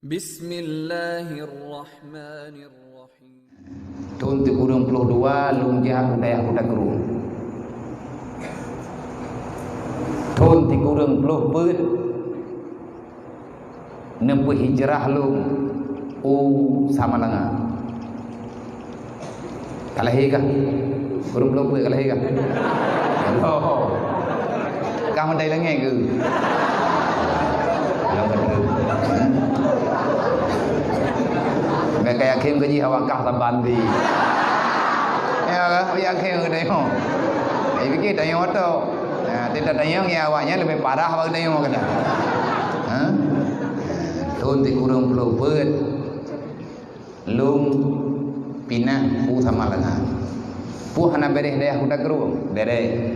Bismillahirrahmanirrahim. Tahun 1932 lungjak budaya Kuda Gerung. Tahun 1930 beut nempuh hijrah lung Samalanga. Kalahi kah? Kurung belum beut kalahi kah? Oh. Kamu dai lengai ke? Yang betul. Nggak kayak Kim gaji hawakah tambahan di. Ya lah, yang Kim ke dayo. Ai fikir dayo tu. Tidak dayo yang awaknya lebih parah apa dayo kata. Ha? Tahun 1930 beut lung pinah Samalanga. Pu hana bereh daya Kuda Gerung, bereh.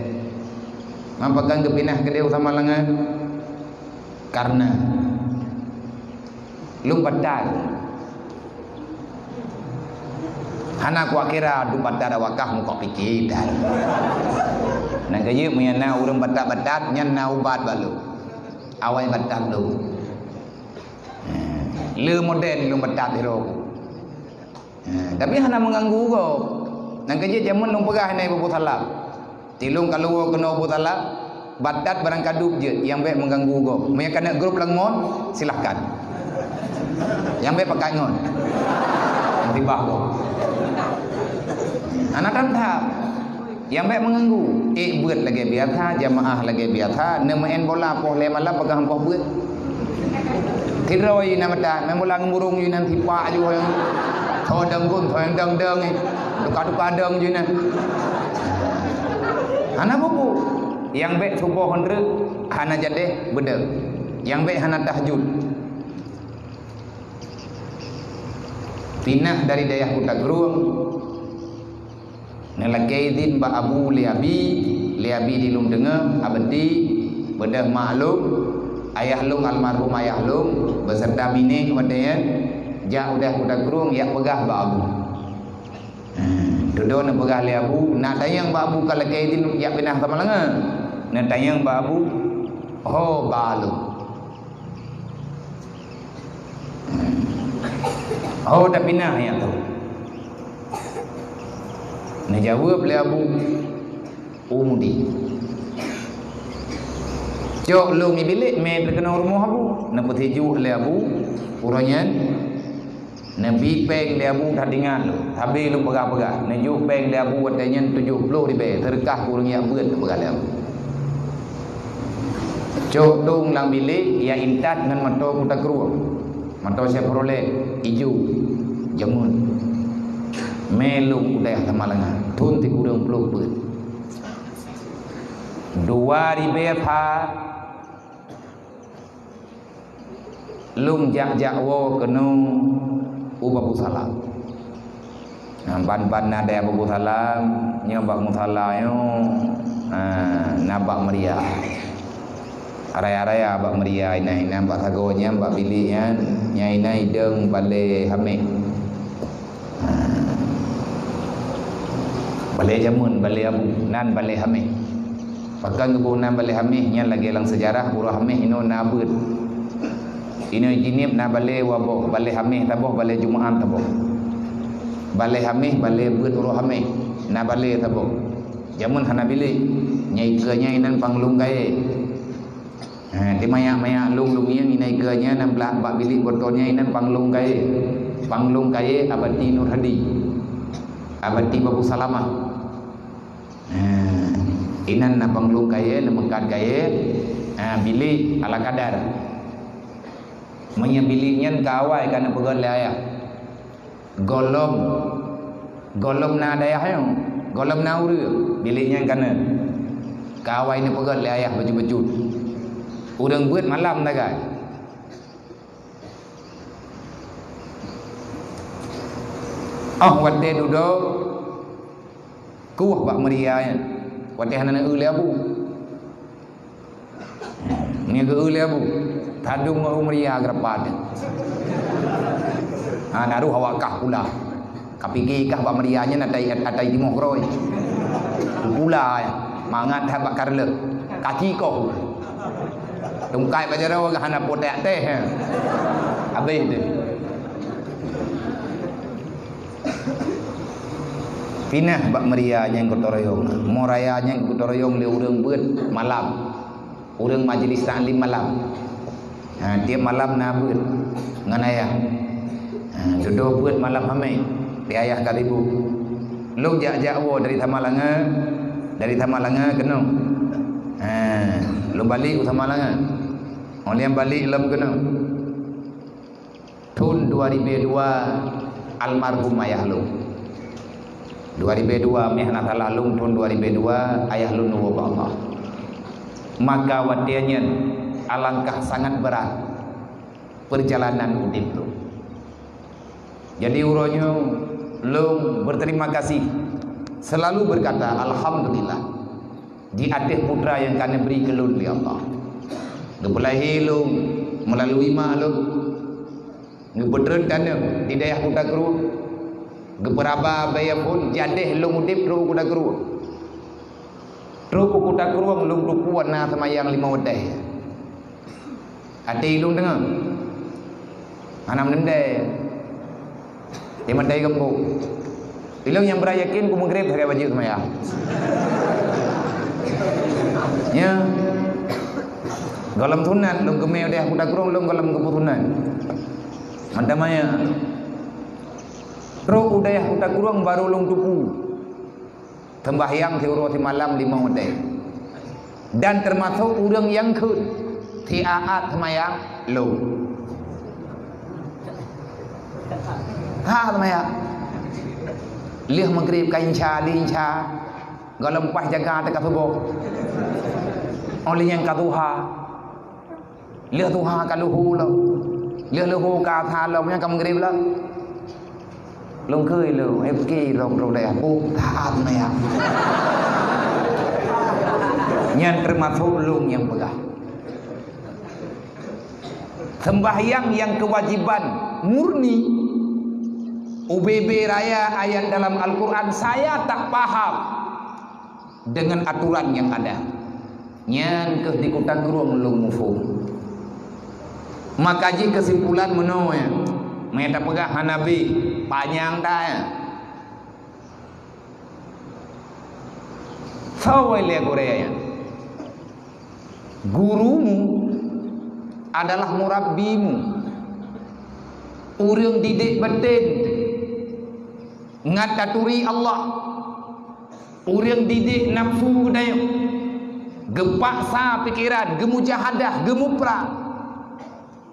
Mampakan ke pinah ke daya Samalanga karena lung badal. Hana ku akira du badal wakah muka pikir dah. Nang kaya menyana urang badat-badat nyana ubat balu. Awai badat lu. Le model lung badat hero. Tapi hana mengganggu go. Nang kaya jamun lung pegah nai Abu Talab. Tilung kalau kena Abu Talab badat barang kadup je yang baik mengganggu go. Meya kena grup lengon silahkan. Yang baik pakai ngon. Ribah go. Anak tantap yang baik mengganggu. Beut lagi biasa, jamaah lagi biasa. Nama en bola poh le malam pegang poh beut. Tiroi nama dah, main bola ngurung je nanti pak je yang thoi deng gun, thoi deng ni. Duka deng je nan. Anak buku yang baik subuh hendre hana jadeh bedeng. Yang baik hana tahajud. Pinah dari daerah Kuda Gerung. Nelakeidin ba Abu Liabi di lung dengar abadi bedah maklum ayah lung almarhum ayah lung beserta bini kemudian ja udah Kuda Gerung ya pegah ba Abu. Dodo nak pegah Liabu nak tayang ba Abu kalau keidin ya pinah Samalanga. Nak tayang ba Abu oh balu. Oh dah pinah ya tu. Nak jawab Liabu umudi. Jok lung ni bilik main terkena rumah Abu. Nak petiju Liabu uranyan. Nabi peng Liabu dah dengar lu. Habis lu pegah-pegah. Najuk peng Liabu watanya 70 ribu. Terkah kurang yang beut pegah Liabu. Jok lung lang bilik ya intat dengan motor Kuda Gerung. Motor Chevrolet hijau jamun. Melung udah Samalanga tahun 1930 beut 2000 lung jak wo kenung Abu Salam. Ban ada Abu Salam nyobak mutalayo nabak meriah. Araya-araya abak meriah ina abak sagonya abak biliknya nyai deng balik hamil. Balai jamun, balai Abu, nan balai hamih. Pakai kebu nan balai hamih, nya lagi lang sejarah urah hamih ino nabut. Ino jinib na balai waboh, balai hamih taboh, balai Jumaat taboh. Balai hamih, balai beut urah hamih, na balai taboh. Jamun hana bilik, nyai ke nan panglung gaye. Di mayak lung yang inai ke nan belak bak bilik botolnya nan panglung gaye. Panglung gaye abadi Nur Hadi. Abadi Abu Salamah. Inan na panglung kaya na mengkat kaya bilik ala kadar menyebiliknya kawai kana pegal ayah golom na dayah yang golom na uru biliknya kana kawai ni pegal ayah baju-baju urang beut malam dah guys. Wate duduk kuah bak meriah wate hana Liabu ni ke Liabu tadung mau meriah grapat naruh hawakah pula kapigi kah bak meriahnya atai timur kroi pula mangat habak karle kaki kau tungkai baca rawa ke hana potek teh. Habis tu. Pinah bak meria yang kotoroyong. Moraya yang kotoroyong le urang beut malam. Urang majlis taklim malam. Dia malam na beut ngan ayah. Duduk beut malam hamai. Di ayah kalibu. Lu jak-jak wo dari Tamalanga kena. Lu balik ke Tamalanga. Orang yang balik lam kena. Tahun 2002 almarhum ayah lu. 2002 mehna talalung tahun 2002 ayah lu nuwa Allah. Maka wadianya alangkah sangat berat perjalanan hidup lu. Jadi uronyo lu berterima kasih, selalu berkata alhamdulillah di adik putra yang kami beri ke lu oleh Allah. Gepelahi lu melalui mak lu ngebedret dana di daerah Kuta Keru. Geperaba baya pun jadeh lu mudip ru Kuta Keru. Ru Kuta Keru lu puan na semayang 5 wedai. Ati lu dengar. Anam nendai. Di mandai kamu. Ilung yang berayakin ku maghrib hari wajib semayang. Ya. Galam tunat lu gemeu deh Kuta Keru lu galam keputunan. Mandamaya. Ro udayah Kuta Keru baru long tupu. Tembahyang ti uro ti malam 5 wedai. Dan termasuk urang yang keun ti aat semayang lu. Semayang. Lih maghrib kainca linca. Galam pas jaga dekat subuh. Oleh yang katuha. Lih tuha kaluhu lo. Lih luhu ka tha lo yang kam maghrib lo. Long khơi lo FK long ro deh bu taat semayang. Yang termasuk lung yang pegah. Sembahyang yang kewajiban murni UBB raya ayat dalam Al-Quran saya tak paham dengan aturan yang ada. Nyan ke di Kuta Keru lung mufum. Maka ji kesimpulan menoya meta pegah hanabi panjang dah ya. Sawai le Korea. Gurumu adalah murabbimu. Urang didik betin ngataturi Allah. Urang didik nafsu dayo. Gepaksa pikiran, gemujahadah, gemupra.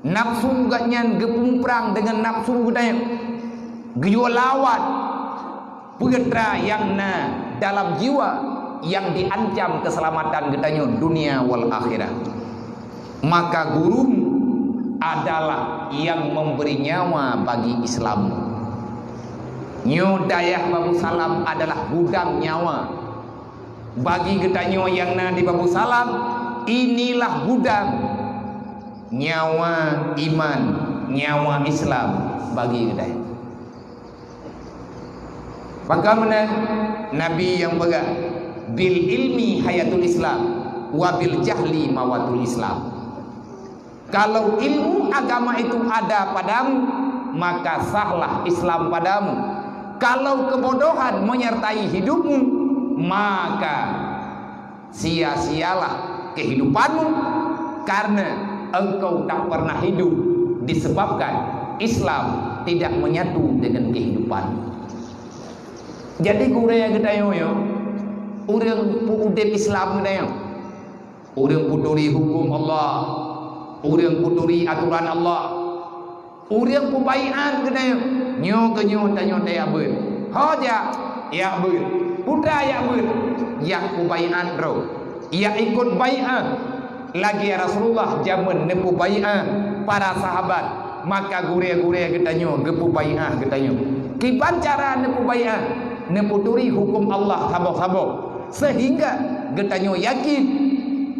Nafsu gatnyan gepumprang dengan nafsu dayo. Gejolawat putra yang dalam jiwa yang diancam keselamatan getanyo dunia wal akhirah. Maka guru adalah yang memberi nyawa bagi Islam. Nyo dayah Babu Salam adalah gudang nyawa bagi getanyo yang di Babu Salam. Inilah gudang nyawa iman, nyawa Islam bagi gedai. Bagaimana Nabi yang pegang bil ilmi hayatul Islam wa bil jahli mawatul Islam. Kalau ilmu agama itu ada padamu, maka sahlah Islam padamu. Kalau kebodohan menyertai hidupmu, maka sia-sialah kehidupanmu, karena engkau tak pernah hidup disebabkan Islam tidak menyatu dengan kehidupan. Jadi Korea kita yo, urang udip Islam kita yo, urang puturi hukum Allah, urang puturi aturan Allah, urang pembaian kita yo, nyo tanyo dia ber, hoja ya ber, putra ya ber, yang pembaian bro, ya ikut baiat. Lagi ya Rasulullah zaman nepu baiat para sahabat, maka gure-gure kita nyo gepu baiat kita nyo. Kiban cara nepu baiat? Neputuri hukum Allah sabok-sabok sehingga getanyo yakin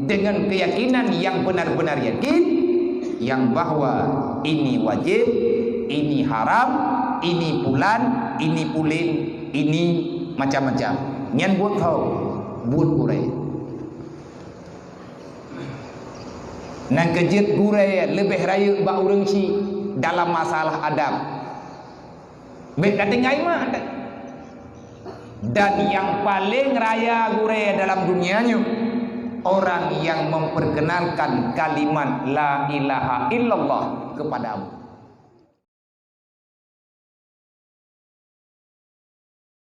dengan keyakinan yang benar-benar yakin yang bahwa ini wajib, ini haram, ini pulan, ini pulin, ini macam-macam. Nyan buat kau buat kurai. Nang kejut gurai lebih raya ba urang si dalam masalah adab. Bet kata ngai mah. Dan yang paling raya gurai dalam dunianya orang yang memperkenalkan kalimat la ilaha illallah kepadamu.